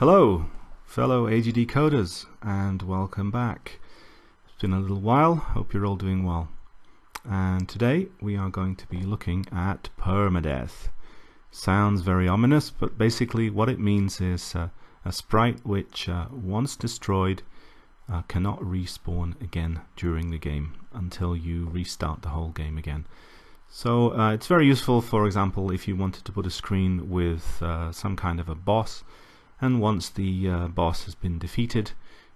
Hello, fellow AGD coders, and welcome back. It's been a little while, hope you're all doing well. And today we are going to be looking at permadeath. Sounds very ominous, but basically what it means is a sprite which, once destroyed, cannot respawn again during the game until you restart the whole game again. So it's very useful, for example, if you wanted to put a screen with some kind of a boss, and once the boss has been defeated,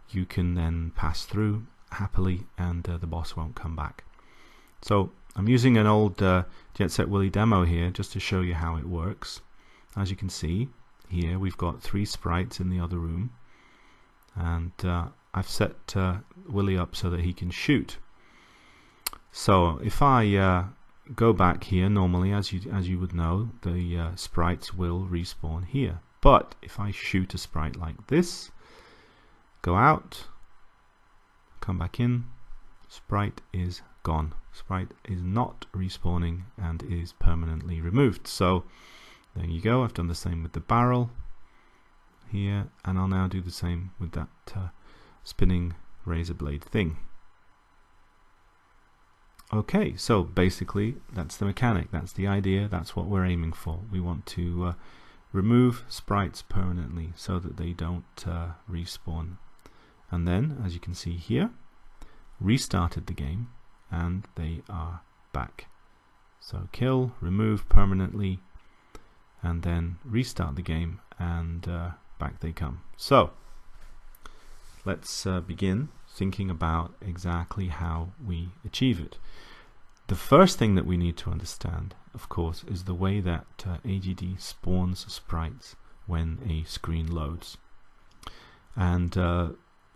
you can then pass through happily and the boss won't come back. So I'm using an old Jet Set Willy demo here just to show you how it works. As you can see here, we've got 3 sprites in the other room, and I've set Willy up so that he can shoot. So if I go back here, normally as you would know, the sprites will respawn here. But if I shoot a sprite like this, go out, come back in, sprite is gone. Sprite is not respawning and is permanently removed. So there you go. I've done the same with the barrel here, and I'll now do the same with that spinning razor blade thing. Okay, so basically that's the mechanic, that's the idea, that's what we're aiming for. We want to remove sprites permanently so that they don't respawn. And then, as you can see here, restarted the game and they are back. So kill, remove permanently, and then restart the game and back they come. So let's begin thinking about exactly how we achieve it. The first thing that we need to understand, of course, is the way that AGD spawns sprites when a screen loads. And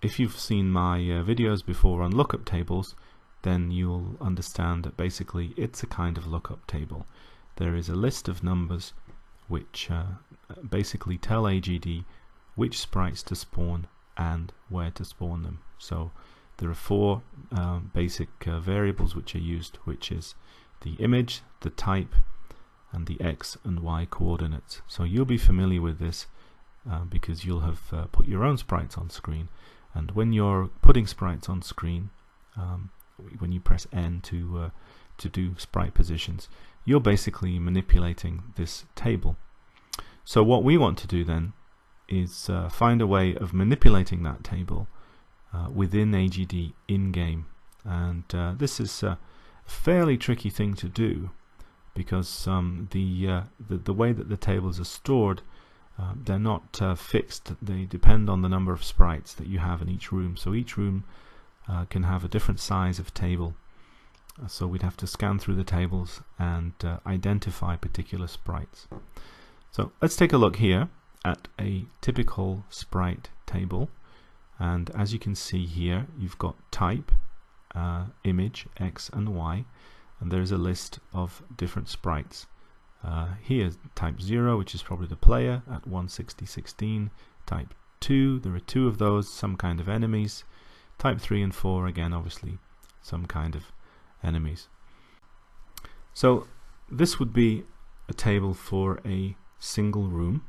if you've seen my videos before on lookup tables, then you'll understand that basically it's a kind of lookup table. There is a list of numbers which basically tell AGD which sprites to spawn and where to spawn them. So there are 4 basic variables which are used, which is the image, the type, and the X and Y coordinates. So you'll be familiar with this because you'll have put your own sprites on screen. And when you're putting sprites on screen, when you press N to do sprite positions, you're basically manipulating this table. So what we want to do then is find a way of manipulating that table within AGD in-game, and this is a fairly tricky thing to do because the way that the tables are stored, they're not fixed. They depend on the number of sprites that you have in each room. So each room can have a different size of table. So we'd have to scan through the tables and identify particular sprites. So let's take a look here at a typical sprite table. And as you can see here, you've got type, image, X and Y, and there's a list of different sprites. Here's type 0, which is probably the player at 16016. Type 2, there are 2 of those, some kind of enemies. Type 3 and 4, again, obviously, some kind of enemies. So this would be a table for a single room.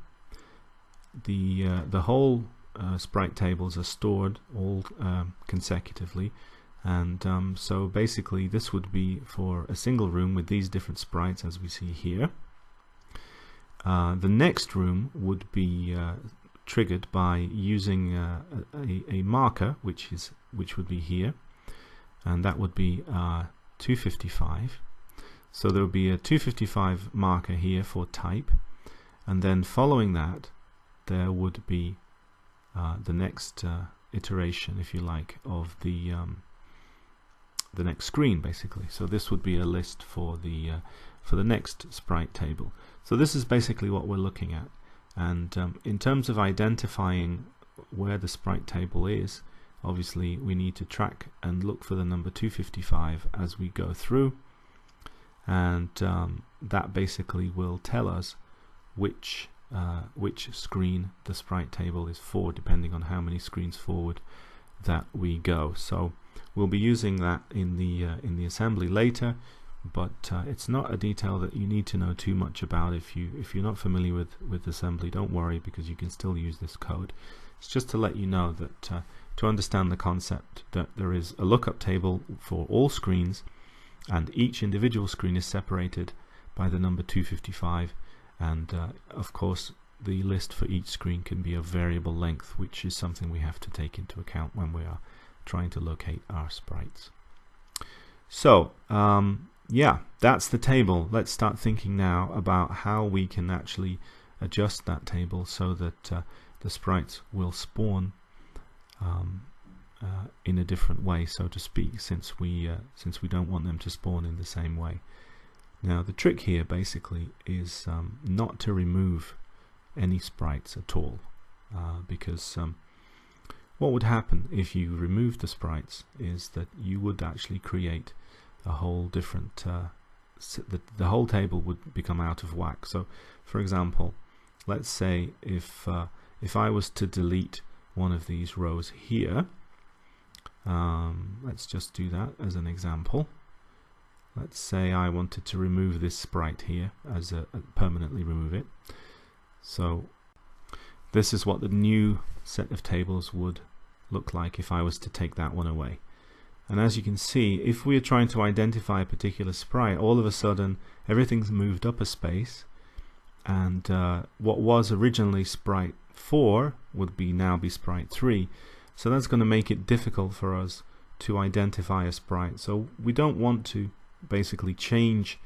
The whole sprite tables are stored all consecutively, and so basically this would be for a single room with these different sprites as we see here. The next room would be triggered by using a marker which would be here, and that would be 255. So there would be a 255 marker here for type, and then following that there would be the next iteration, if you like, of the next screen, basically. So this would be a list for the next sprite table. So this is basically what we're looking at. And in terms of identifying where the sprite table is, obviously we need to track and look for the number 255 as we go through, and that basically will tell us which screen the sprite table is for, depending on how many screens forward that we go. So we'll be using that in the assembly later, but it's not a detail that you need to know too much about. If you're not familiar with assembly, don't worry, because you can still use this code. It's just to let you know that to understand the concept that there is a lookup table for all screens, and each individual screen is separated by the number 255, and of course the list for each screen can be of variable length, which is something we have to take into account when we are trying to locate our sprites. So yeah, that's the table. Let's start thinking now about how we can actually adjust that table so that the sprites will spawn in a different way, so to speak, since we don't want them to spawn in the same way. Now the trick here basically is not to remove any sprites at all, because what would happen if you removed the sprites is that you would actually create a whole different the whole table would become out of whack. So for example, let's say if I was to delete one of these rows here, let's just do that as an example. Let's say I wanted to remove this sprite here, as permanently remove it. So this is what the new set of tables would look like if I was to take that one away. And as you can see, if we are trying to identify a particular sprite, all of a sudden everything's moved up a space, and what was originally sprite 4 would now be sprite 3. So that's going to make it difficult for us to identify a sprite. So we don't want to basically change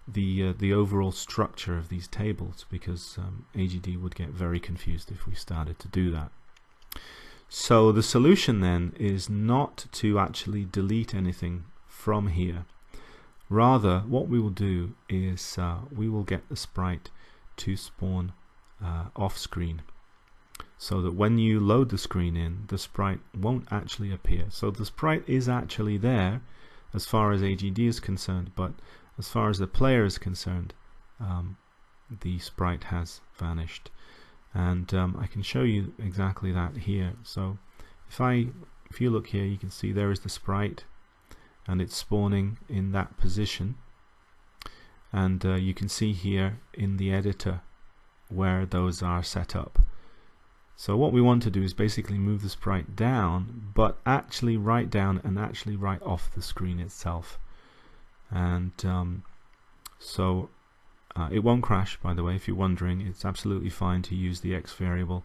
the overall structure of these tables, because AGD would get very confused if we started to do that. So the solution then is not to actually delete anything from here. Rather, what we will do is we will get the sprite to spawn off screen, so that when you load the screen in, the sprite won't actually appear. So the sprite is actually there as far as AGD is concerned, but as far as the player is concerned, the sprite has vanished. And I can show you exactly that here. So if you look here, you can see there is the sprite, and it's spawning in that position. And you can see here in the editor where those are set up. So what we want to do is basically move the sprite down, but actually right down and actually right off the screen itself. And so it won't crash, by the way, if you're wondering. It's absolutely fine to use the X variable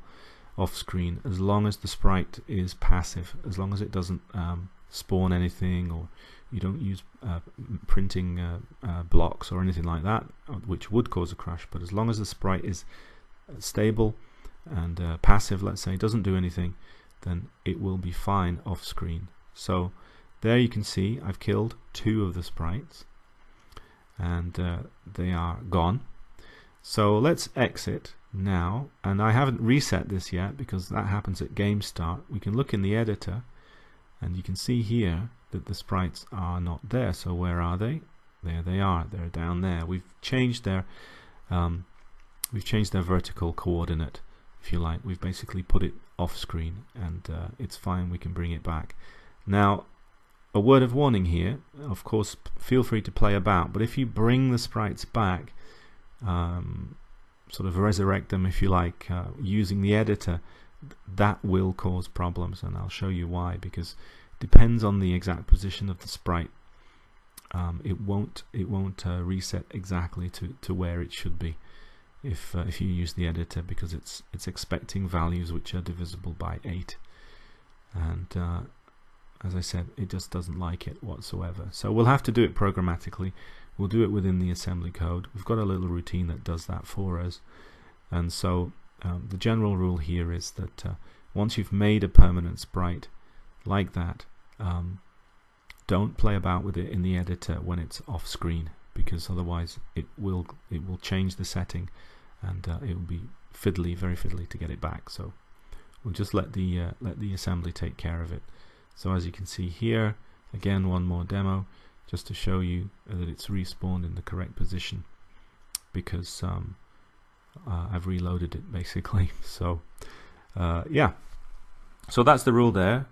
off screen as long as the sprite is passive, as long as it doesn't spawn anything, or you don't use printing blocks or anything like that, which would cause a crash. But as long as the sprite is stable and passive, let's say, doesn't do anything, then it will be fine off screen. So there you can see I've killed 2 of the sprites, and they are gone. So let's exit now, and I haven't reset this yet because that happens at game start. We can look in the editor, and you can see here that the sprites are not there. So where are they? There they are. They're down there. We've changed their vertical coordinate, if you like. We've basically put it off screen, and it's fine. We can bring it back. Now, a word of warning here, of course, feel free to play about, but if you bring the sprites back, sort of resurrect them, if you like, using the editor, that will cause problems, and I'll show you why. Because it depends on the exact position of the sprite. It won't reset exactly to where it should be if you use the editor, because it's expecting values which are divisible by 8, and as I said, it just doesn't like it whatsoever. So we'll have to do it programmatically. We'll do it within the assembly code. We've got a little routine that does that for us. And so the general rule here is that once you've made a permanent sprite like that, don't play about with it in the editor when it's off screen, because otherwise it will change the setting, and it will be fiddly, very fiddly to get it back. So we'll just let the assembly take care of it. So as you can see here, again, one more demo just to show you that it's respawned in the correct position, because I've reloaded it basically. So yeah, so that's the rule there.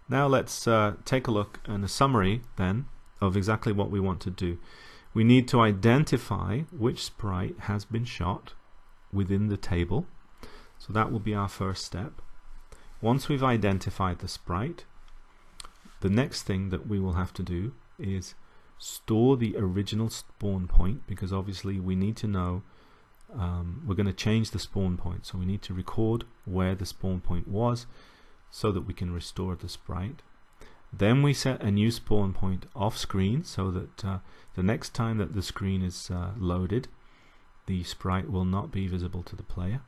Now let's take a look and a summary then of exactly what we want to do. We need to identify which sprite has been shot within the table. So that will be our first step. Once we've identified the sprite, the next thing that we will have to do is store the original spawn point, because obviously we need to know we're going to change the spawn point, so we need to record where the spawn point was so that we can restore the sprite. Then we set a new spawn point off screen so that the next time that the screen is loaded, the sprite will not be visible to the player.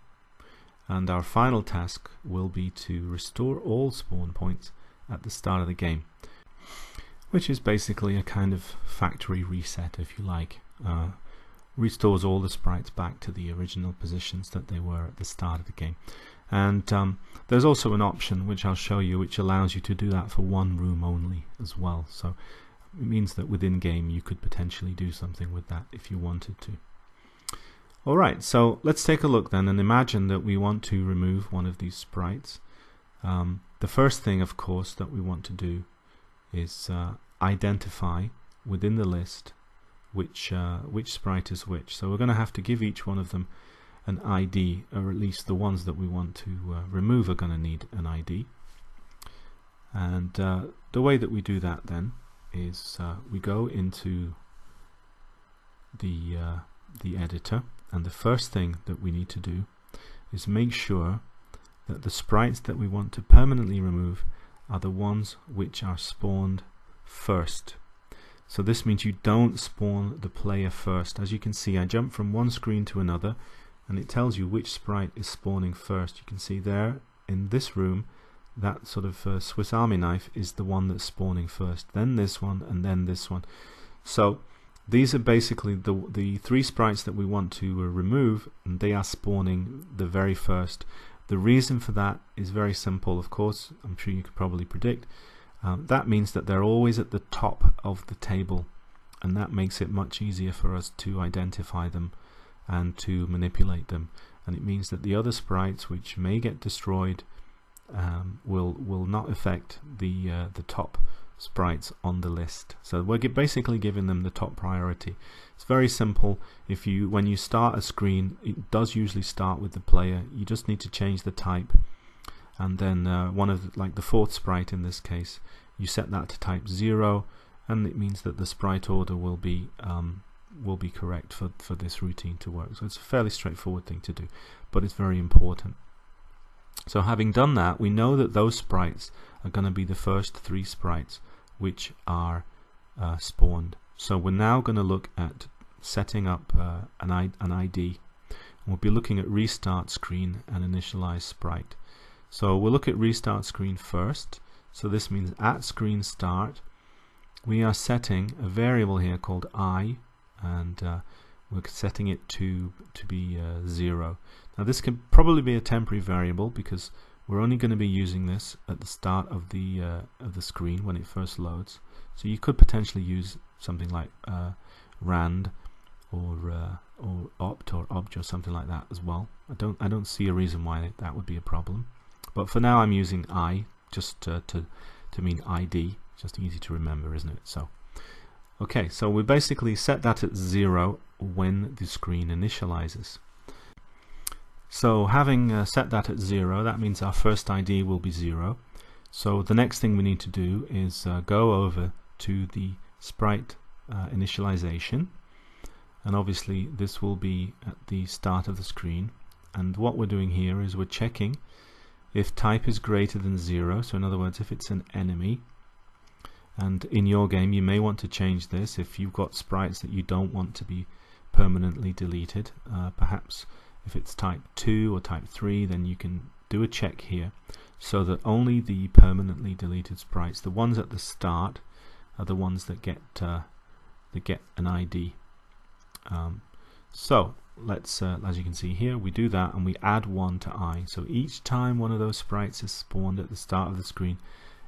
And our final task will be to restore all spawn points at the start of the game, which is basically a kind of factory reset, if you like. Restores all the sprites back to the original positions that they were at the start of the game. And there's also an option which I'll show you, which allows you to do that for one room only as well. So it means that within game you could potentially do something with that if you wanted to. Alright, so let's take a look then and imagine that we want to remove one of these sprites. The first thing, of course, that we want to do is identify within the list which sprite is which. So we're going to have to give each one of them an ID, or at least the ones that we want to remove are going to need an ID. And the way that we do that then is we go into the editor, and the first thing that we need to do is make sure that the sprites that we want to permanently remove are the ones which are spawned first. So this means you don't spawn the player first. As you can see, I jump from one screen to another and it tells you which sprite is spawning first. You can see there in this room that sort of Swiss Army knife is the one that's spawning first, then this one, and then this one. So these are basically the three sprites that we want to remove, and they are spawning the very first. The reason for that is very simple, of course. I'm sure you could probably predict. That means that they're always at the top of the table, and that makes it much easier for us to identify them and to manipulate them. And it means that the other sprites which may get destroyed will not affect the top sprites on the list. So we're basically giving them the top priority. It's very simple. When you start a screen, it does usually start with the player. You just need to change the type, and then like the fourth sprite in this case, you set that to type 0, and it means that the sprite order will be correct for this routine to work. So it's a fairly straightforward thing to do, but it's very important. So having done that, we know that those sprites are going to be the first three sprites which are spawned. So we're now going to look at setting up an ID. We'll be looking at restart screen and initialize sprite. So we'll look at restart screen first. So this means at screen start we are setting a variable here called I, and we're setting it to be 0. Now this can probably be a temporary variable because we're only going to be using this at the start of the screen when it first loads. So you could potentially use something like rand or opt or obj or something like that as well. I don't see a reason why that would be a problem. But for now I'm using I just to mean ID. Just easy to remember, isn't it? So okay, so we basically set that at 0 when the screen initializes. So having set that at 0, that means our first ID will be 0. So the next thing we need to do is go over to the sprite initialization, and obviously this will be at the start of the screen. And what we're doing here is we're checking if type is greater than 0, so in other words if it's an enemy. And in your game you may want to change this if you've got sprites that you don't want to be permanently deleted. Perhaps if it's type 2 or type 3, then you can do a check here so that only the permanently deleted sprites, the ones at the start, are the ones that get an ID. So let's, as you can see here, we do that and we add 1 to I. So each time one of those sprites is spawned at the start of the screen,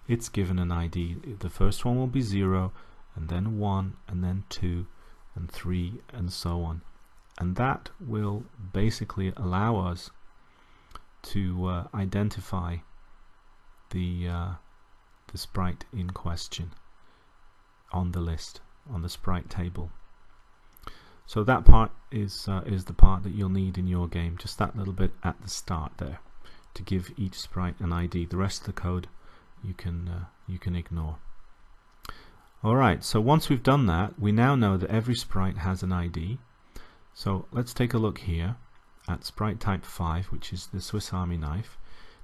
it's given an ID. The first one will be 0, and then 1, and then 2, and 3, and so on. And that will basically allow us to identify the sprite in question on the list, on the sprite table. So that part is the part that you'll need in your game, just that little bit at the start there, to give each sprite an ID. The rest of the code you can ignore. Alright, so once we've done that, we now know that every sprite has an ID. So let's take a look here at sprite type 5, which is the Swiss Army knife.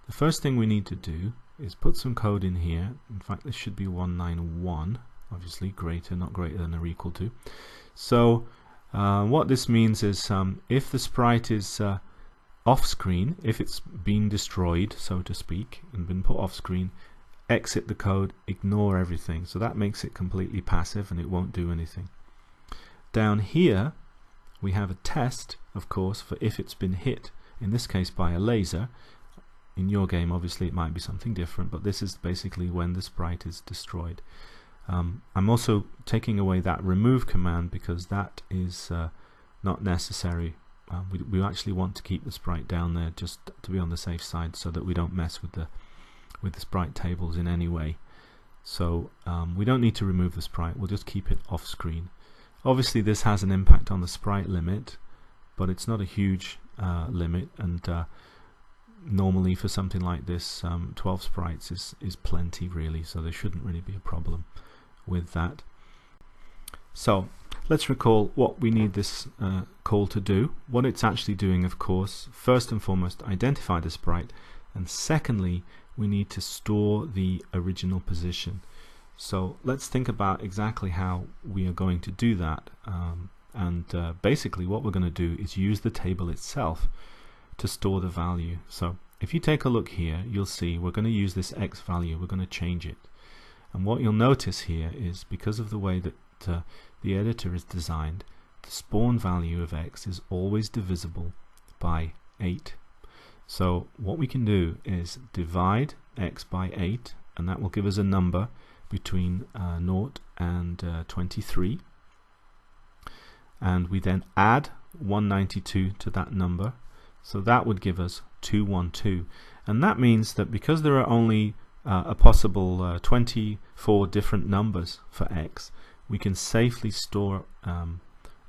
The first thing we need to do is put some code in here. In fact, this should be 191, obviously greater, not greater than or equal to. So what this means is if the sprite is off screen, if it's been destroyed, so to speak, and been put off screen, exit the code, ignore everything. So that makes it completely passive and it won't do anything. Down here we have a test, of course, for if it's been hit, in this case by a laser. In your game obviously it might be something different, but this is basically when the sprite is destroyed. I'm also taking away that remove command because that is not necessary. We actually want to keep the sprite down there just to be on the safe side, so that we don't mess with the sprite tables in any way. So we don't need to remove the sprite, we'll just keep it off screen. Obviously this has an impact on the sprite limit, but it's not a huge limit, and normally for something like this 12 sprites is plenty really, so there shouldn't really be a problem with that. So let's recall what we need this call to do. What it's actually doing, of course, first and foremost, identify the sprite, and secondly, we need to store the original position. So let's think about exactly how we are going to do that. Basically what we're going to do is use the table itself to store the value. So if you take a look here, you'll see we're going to use this x value, we're going to change it. And what you'll notice here is, because of the way that the editor is designed, the spawn value of x is always divisible by 8. So what we can do is divide x by 8, and that will give us a number between 0 and 23. And we then add 192 to that number, so that would give us 212. And that means that because there are only a possible 24 different numbers for x, we can safely store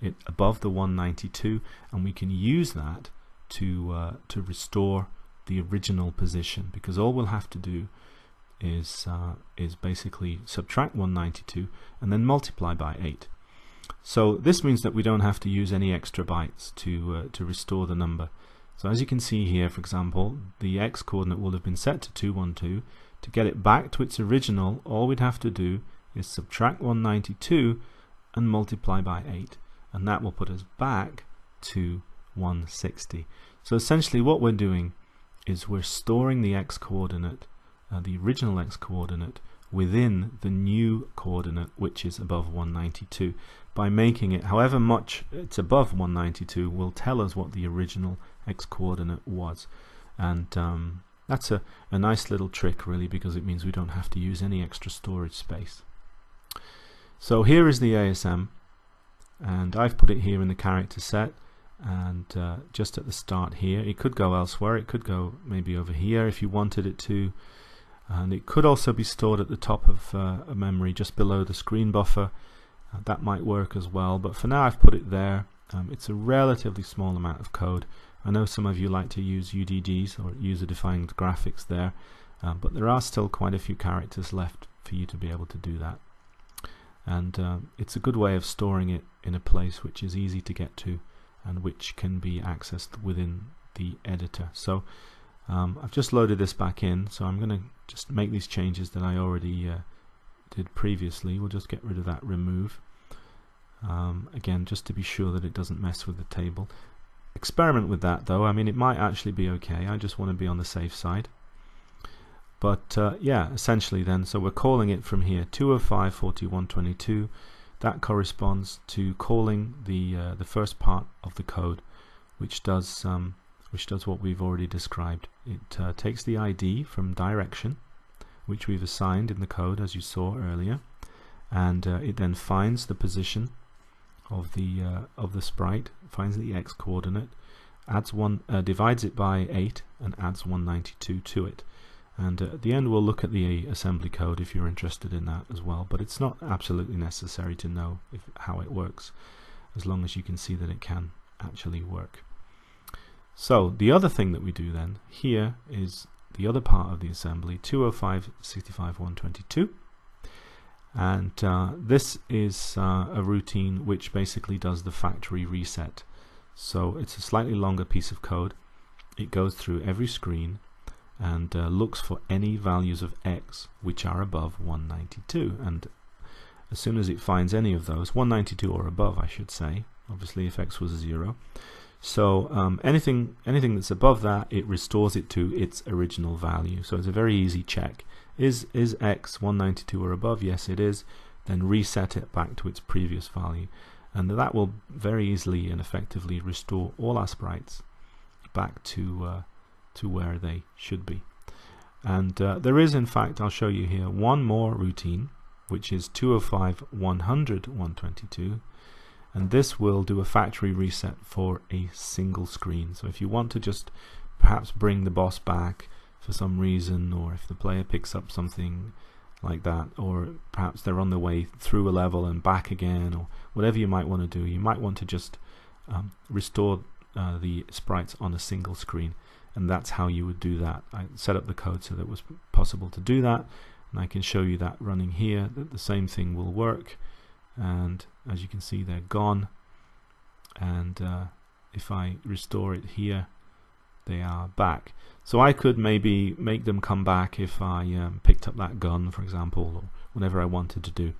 it above the 192, and we can use that to restore the original position, because all we'll have to do is basically subtract 192 and then multiply by 8. So this means that we don't have to use any extra bytes to restore the number. So as you can see here, for example, the x coordinate will have been set to 212. To get it back to its original, all we'd have to do is subtract 192 and multiply by 8, and that will put us back to 160. So essentially what we're doing is we're storing the x coordinate, the original x coordinate, within the new coordinate, which is above 192. By making it, however much it's above 192, will tell us what the original x coordinate was. And that's a nice little trick really, because it means we don't have to use any extra storage space. So here is the ASM, and I've put it here in the character set, and just at the start here. It could go elsewhere, it could go maybe over here if you wanted it to, and it could also be stored at the top of a memory just below the screen buffer. That might work as well, but for now I've put it there. It's a relatively small amount of code. I know some of you like to use UDGs, or user-defined graphics there, but there are still quite a few characters left for you to be able to do that. And it's a good way of storing it in a place which is easy to get to and which can be accessed within the editor. So I've just loaded this back in, so I'm going to just make these changes that I already did previously. We'll just get rid of that remove. Again, just to be sure that it doesn't mess with the table. Experiment with that though. I mean, it might actually be okay. I just want to be on the safe side. But yeah, essentially then, so we're calling it from here 205.41.22. That corresponds to calling the first part of the code, which does what we've already described. It takes the ID from direction, which we've assigned in the code as you saw earlier, and it then finds the position of the sprite, finds the x coordinate, adds divides it by 8 and adds 192 to it. And at the end we'll look at the assembly code if you're interested in that as well, but it's not absolutely necessary to know how it works, as long as you can see that it can actually work. So the other thing that we do then here is the other part of the assembly, 205.65.122, and this is a routine which basically does the factory reset. So it's a slightly longer piece of code. It goes through every screen and looks for any values of x which are above 192, and as soon as it finds any of those, 192 or above I should say, obviously if x was 0, so anything that's above that, it restores it to its original value. So it's a very easy check. Is x 192 or above? Yes it is. Then reset it back to its previous value, and that will very easily and effectively restore all our sprites back to where they should be. And there is, in fact, I'll show you here, one more routine, which is 205.100.122, and this will do a factory reset for a single screen. So if you want to just perhaps bring the boss back for some reason, or if the player picks up something like that, or perhaps they're on their way through a level and back again, or whatever you might want to do, you might want to just restore the sprites on a single screen, and that's how you would do that. I set up the code so that it was possible to do that, and I can show you that running here, that the same thing will work. And as you can see, they're gone, and if I restore it here, they are back. So I could maybe make them come back if I picked up that gun, for example, or whatever I wanted to do.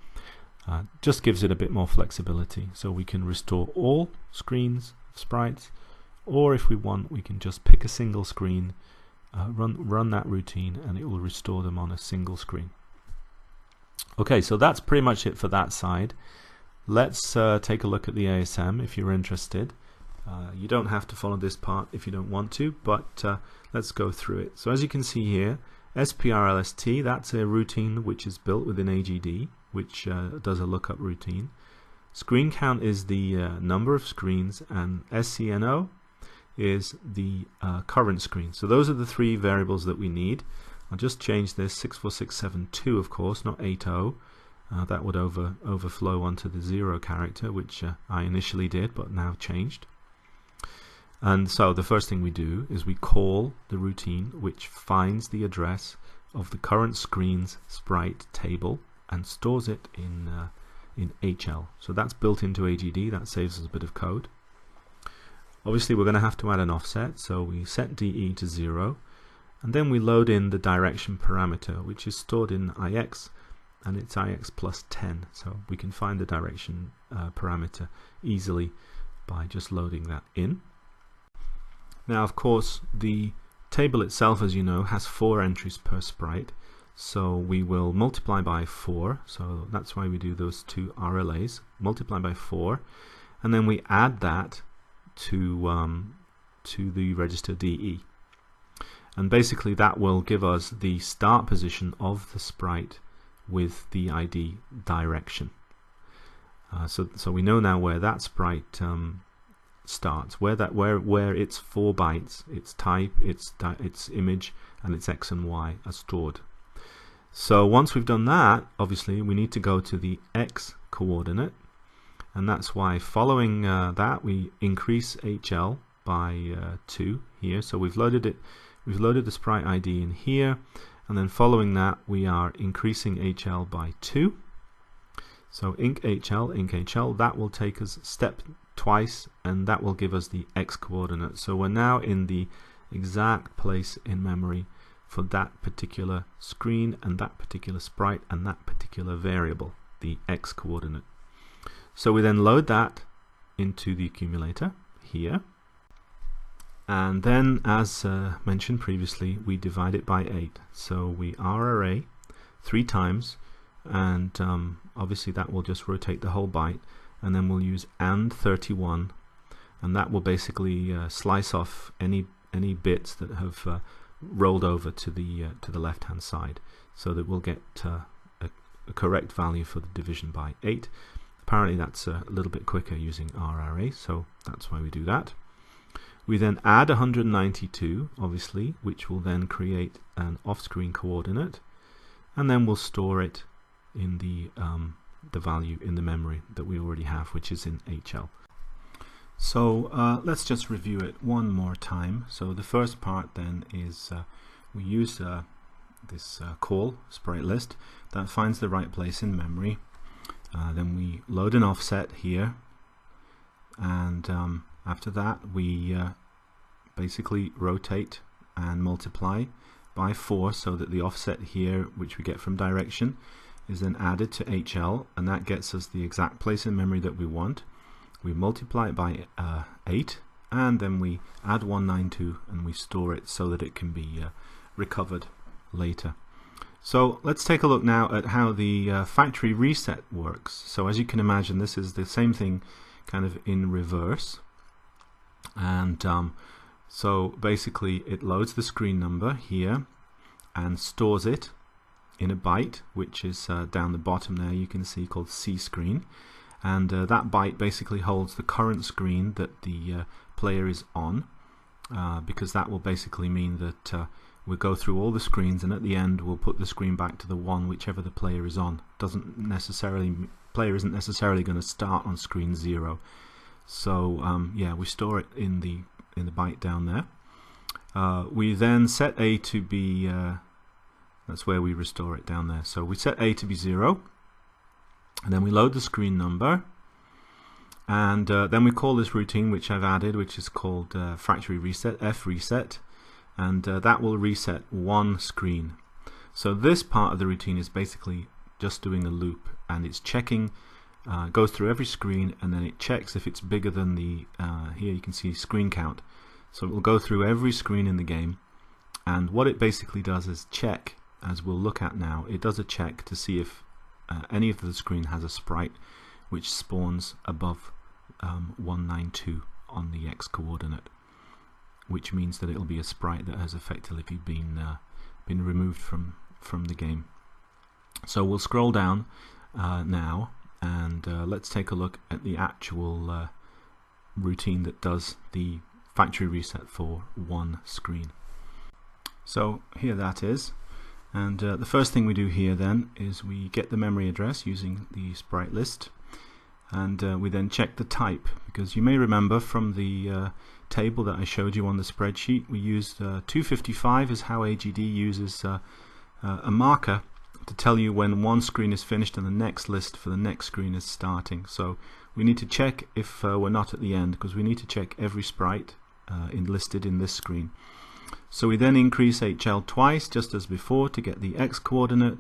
Just gives it a bit more flexibility, so we can restore all screens of sprites, or if we want, we can just pick a single screen, run that routine, and it will restore them on a single screen. Okay, so that's pretty much it for that side. Let's take a look at the ASM if you're interested. You don't have to follow this part if you don't want to, but let's go through it. So as you can see here, SPRLST, that's a routine which is built within AGD, which does a lookup routine. Screen count is the number of screens, and SCNO is the current screen. So those are the three variables that we need. I'll just change this 64672, of course, not 80. That would overflow onto the 0 character, which I initially did, but now changed. And so the first thing we do is we call the routine which finds the address of the current screen's sprite table and stores it in HL. So that's built into AGD. That saves us a bit of code. Obviously we're going to have to add an offset, so we set DE to 0, and then we load in the direction parameter, which is stored in IX, and it's IX plus 10, so we can find the direction parameter easily by just loading that in. Now of course the table itself, as you know, has 4 entries per sprite, so we will multiply by 4, so that's why we do those two RLAs, multiply by 4, and then we add that to the register DE, and basically that will give us the start position of the sprite with the ID direction. So we know now where that sprite starts, where its 4 bytes, its type, its image, and its X and Y are stored. So once we've done that, obviously we need to go to the X coordinate, and that's why following that we increase HL by 2 here. So we've loaded the sprite ID in here, and then following that we are increasing HL by 2. So inc HL, that will take us step twice, and that will give us the X coordinate. So we're now in the exact place in memory for that particular screen and that particular sprite and that particular variable, the X coordinate. So we then load that into the accumulator here, and then as mentioned previously, we divide it by 8. So we RRA 3 times, and obviously that will just rotate the whole byte, and then we'll use AND 31, and that will basically slice off any bits that have rolled over to the left hand side, so that we'll get a correct value for the division by 8. Apparently that's a little bit quicker using RRA, so that's why we do that. We then add 192, obviously, which will then create an off-screen coordinate, and then we'll store it in the value in the memory that we already have, which is in HL. So let's just review it one more time. So the first part then is we use this call, sprite list, that finds the right place in memory. Then we load an offset here, and after that we basically rotate and multiply by 4 so that the offset here, which we get from direction, is then added to HL, and that gets us the exact place in memory that we want. We multiply it by 8, and then we add 192 and we store it so that it can be recovered later. So let's take a look now at how the factory reset works. So as you can imagine, this is the same thing kind of in reverse, and so basically it loads the screen number here and stores it in a byte, which is down the bottom there, you can see, called C screen, and that byte basically holds the current screen that the player is on, because that will basically mean that we'll go through all the screens, and at the end we'll put the screen back to the one whichever the player is on. Player isn't necessarily going to start on screen 0. So yeah, we store it in the byte down there. We then set A to be that's where we restore it down there. So we set A to be 0, and then we load the screen number, and then we call this routine, which I've added, which is called factory reset, F reset, and that will reset one screen. So this part of the routine is basically just doing a loop, and it's checking, goes through every screen, and then it checks if it's bigger than the here you can see screen count. So it will go through every screen in the game, and what it basically does is check, as we'll look at now, it does a check to see if any of the screen has a sprite which spawns above 192 on the X coordinate, which means that it'll be a sprite that has effectively been removed from the game. So we'll scroll down now, and let's take a look at the actual routine that does the factory reset for one screen. So here that is, and the first thing we do here then is we get the memory address using the sprite list, and we then check the type, because you may remember from the table that I showed you on the spreadsheet, we used 255 is how AGD uses a marker to tell you when one screen is finished and the next list for the next screen is starting. So we need to check if we're not at the end, because we need to check every sprite listed in this screen. So we then increase HL twice, just as before, to get the X coordinate.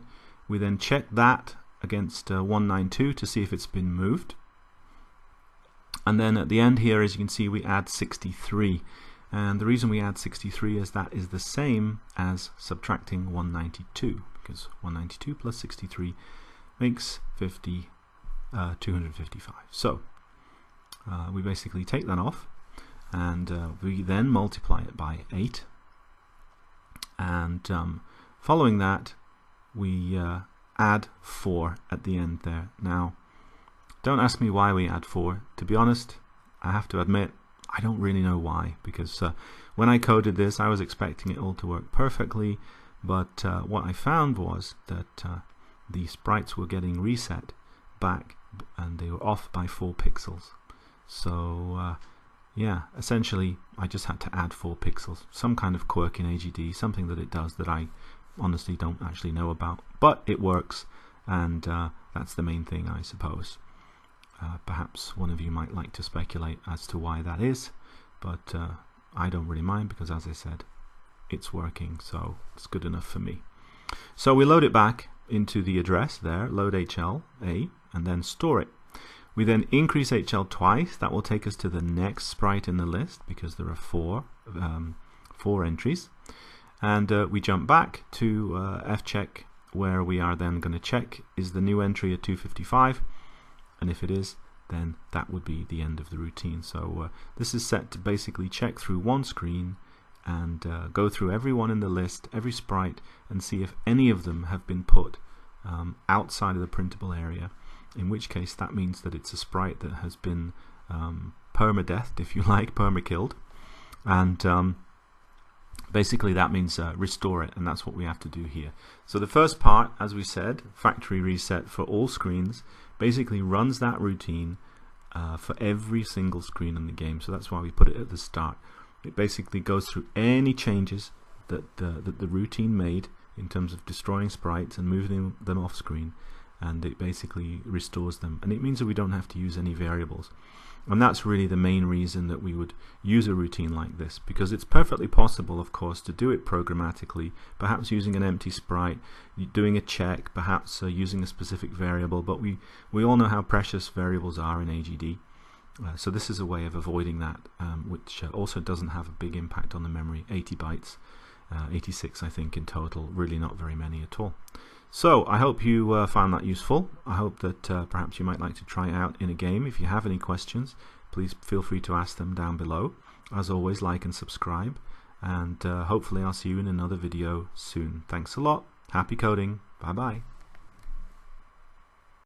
We then check that against 192 to see if it's been moved, and then at the end here, as you can see, we add 63, and the reason we add 63 is that is the same as subtracting 192, because 192 plus 63 makes 255. So we basically take that off, and we then multiply it by 8, and following that we add 4 at the end there. Now don't ask me why we add 4. To be honest, I have to admit I don't really know why, because when I coded this I was expecting it all to work perfectly, but what I found was that the sprites were getting reset back and they were off by 4 pixels. So yeah, essentially I just had to add 4 pixels. Some kind of quirk in AGD, something that it does that I honestly don't actually know about, but it works, and that's the main thing, I suppose. Perhaps one of you might like to speculate as to why that is, but I don't really mind, because as I said, it's working, so it's good enough for me. So we load it back into the address there, load HL A, and then store it. We then increase HL twice. That will take us to the next sprite in the list, because there are 4 entries, and we jump back to fcheck, where we are then going to check is the new entry a 255, and if it is, then that would be the end of the routine. So this is set to basically check through one screen and go through everyone in the list, every sprite, and see if any of them have been put outside of the printable area, in which case that means that it's a sprite that has been permadeathed, if you like, perma-killed, and basically that means restore it, and that's what we have to do here. So the first part, as we said, factory reset for all screens, basically runs that routine for every single screen in the game. So that's why we put it at the start. It basically goes through any changes that the routine made in terms of destroying sprites and moving them off screen, and it basically restores them. And it means that we don't have to use any variables. And that's really the main reason that we would use a routine like this, because it's perfectly possible, of course, to do it programmatically, perhaps using an empty sprite, doing a check, perhaps using a specific variable, but we all know how precious variables are in AGD. So this is a way of avoiding that, which also doesn't have a big impact on the memory. 80 bytes, 86 I think in total, really not very many at all. So I hope you found that useful. I hope that perhaps you might like to try it out in a game. If you have any questions, please feel free to ask them down below. As always, like and subscribe, and hopefully I'll see you in another video soon. Thanks a lot. Happy coding. Bye bye.